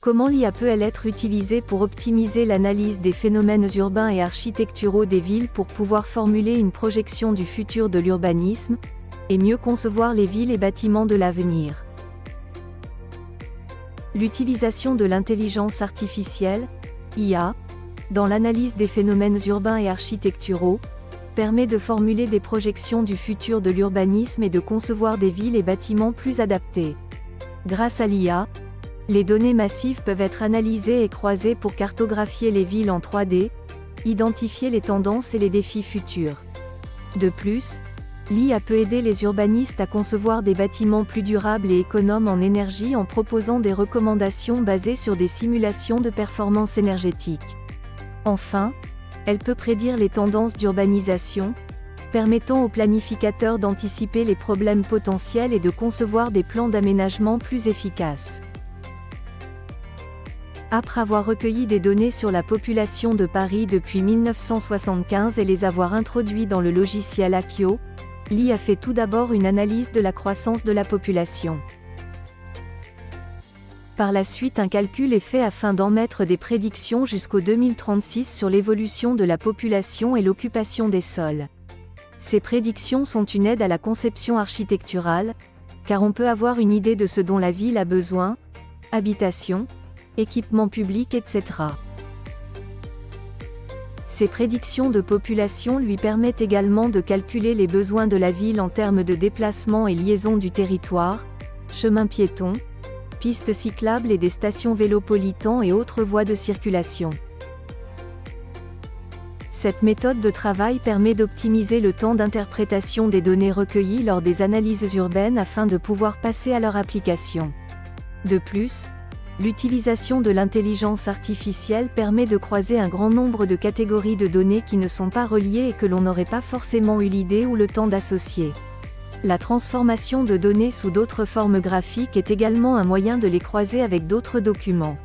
Comment l'IA peut-elle être utilisée pour optimiser l'analyse des phénomènes urbains et architecturaux des villes pour pouvoir formuler une projection du futur de l'urbanisme, et mieux concevoir les villes et bâtiments de l'avenir? L'utilisation de l'intelligence artificielle, IA, dans l'analyse des phénomènes urbains et architecturaux, permet de formuler des projections du futur de l'urbanisme et de concevoir des villes et bâtiments plus adaptés. Grâce à l'IA, les données massives peuvent être analysées et croisées pour cartographier les villes en 3D, identifier les tendances et les défis futurs. De plus, l'IA peut aider les urbanistes à concevoir des bâtiments plus durables et économes en énergie en proposant des recommandations basées sur des simulations de performance énergétique. Enfin, elle peut prédire les tendances d'urbanisation, permettant aux planificateurs d'anticiper les problèmes potentiels et de concevoir des plans d'aménagement plus efficaces. Après avoir recueilli des données sur la population de Paris depuis 1975 et les avoir introduits dans le logiciel Akio, l'IA fait tout d'abord une analyse de la croissance de la population. Par la suite, un calcul est fait afin d'en mettre des prédictions jusqu'au 2036 sur l'évolution de la population et l'occupation des sols. Ces prédictions sont une aide à la conception architecturale, car on peut avoir une idée de ce dont la ville a besoin, habitation, équipements publics, etc. Ces prédictions de population lui permettent également de calculer les besoins de la ville en termes de déplacement et liaison du territoire, chemins piétons, pistes cyclables et des stations vélopolitans et autres voies de circulation. Cette méthode de travail permet d'optimiser le temps d'interprétation des données recueillies lors des analyses urbaines afin de pouvoir passer à leur application. De plus, l'utilisation de l'intelligence artificielle permet de croiser un grand nombre de catégories de données qui ne sont pas reliées et que l'on n'aurait pas forcément eu l'idée ou le temps d'associer. La transformation de données sous d'autres formes graphiques est également un moyen de les croiser avec d'autres documents.